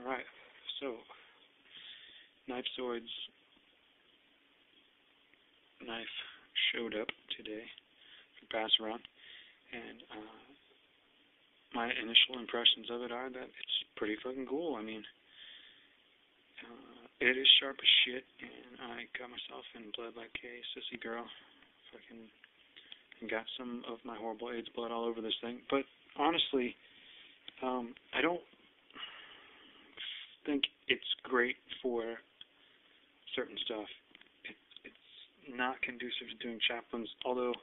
Alright, so Knife Sword's knife showed up today for Passaround, and my initial impressions of it are that it's pretty fucking cool. I mean, it is sharp as shit, and I got myself in blood like a sissy girl. Fucking got some of my horrible AIDS blood all over this thing. But honestly, I don't think it's great for certain stuff. It's not conducive to doing chaplains, although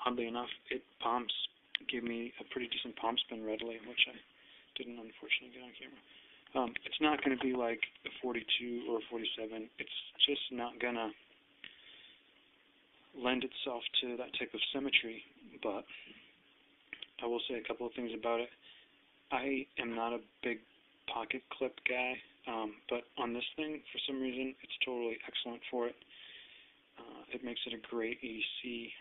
oddly enough, palms give me a pretty decent palm spin readily, which I didn't unfortunately get on camera. It's not going to be like a 42 or a 47. It's just not going to lend itself to that type of symmetry, but I will say a couple of things about it. I am not a big pocket clip guy, but on this thing, for some reason, it's totally excellent for it. It makes it a great EDC.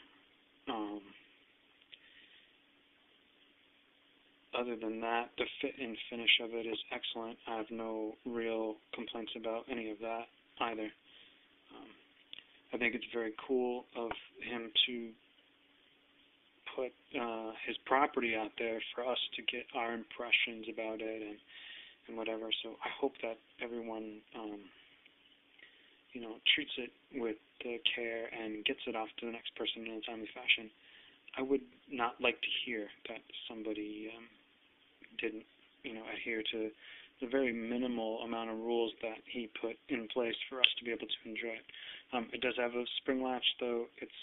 Other than that, the fit and finish of it is excellent. I have no real complaints about any of that either. I think it's very cool of him to put his property out there for us to get our impressions about it and whatever. So I hope that everyone treats it with care and gets it off to the next person in a timely fashion. I would not like to hear that somebody didn't adhere to the very minimal amount of rules that he put in place for us to be able to enjoy it. It does have a spring latch, though. It's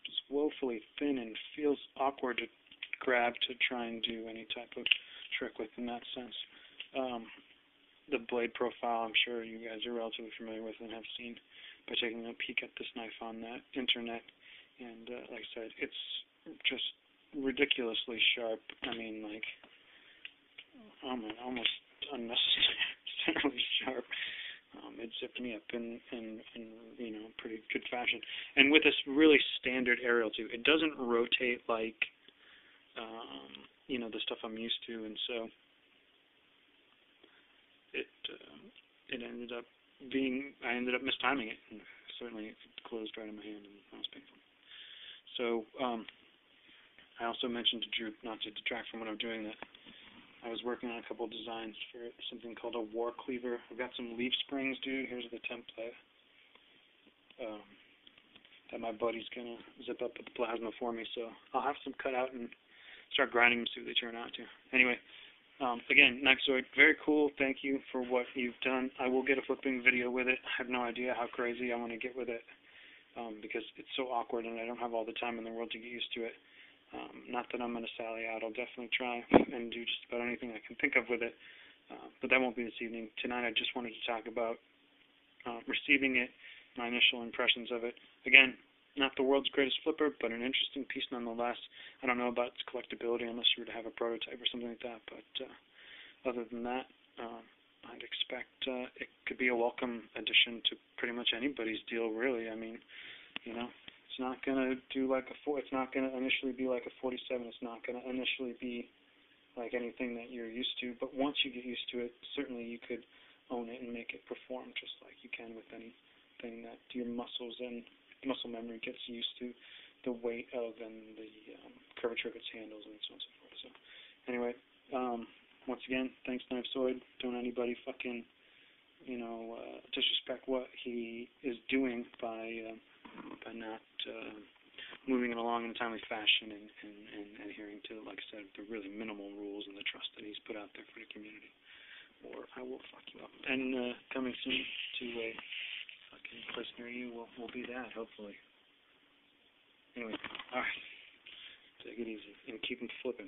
just woefully thin and feels awkward to grab to try and do any type of trick with in that sense. The blade profile, I'm sure you guys are relatively familiar with and have seen by taking a peek at this knife on the internet. And like I said, it's just ridiculously sharp. I mean, like, almost unnecessarily sharp. It zipped me up in pretty good fashion. And with this really standard aerial too, it doesn't rotate like the stuff I'm used to, and so it ended up I ended up mistiming it, and certainly it closed right in my hand, and that was painful. So I also mentioned to Drew, not to detract from what I'm doing, that I was working on a couple of designs for something called a war cleaver. I've got some leaf springs, dude. Here's the template that my buddy's going to zip up with the plasma for me. So I'll have some cut out and start grinding them, see what they turn out to. Anyway, again, Knife Sword, very cool. Thank you for what you've done. I will get a flipping video with it. I have no idea how crazy I want to get with it because it's so awkward and I don't have all the time in the world to get used to it. Not that I'm going to sally out. I'll definitely try and do just about anything I can think of with it, but that won't be this evening. Tonight I just wanted to talk about receiving it, my initial impressions of it. Again, not the world's greatest flipper, but an interesting piece nonetheless. I don't know about its collectability unless you were to have a prototype or something like that, but other than that, I'd expect it could be a welcome addition to pretty much anybody's deal, really. I mean, it's not going to do like it's not going to initially be like a 47. It's not going to initially be like anything that you're used to, but once you get used to it, certainly you could own it and make it perform just like you can with anything that your muscles and muscle memory gets used to the weight of and the curvature of its handles and so on and so forth. So anyway, once again, thanks Knife Sword. Don't anybody fucking disrespect what he is doing by not moving it along in a timely fashion and adhering to, like I said, the really minimal rules and the trust that he's put out there for the community. Or I will fuck you up. And coming soon to a fucking place near you will be that, hopefully. Anyway, alright. Take it easy and keep them flipping.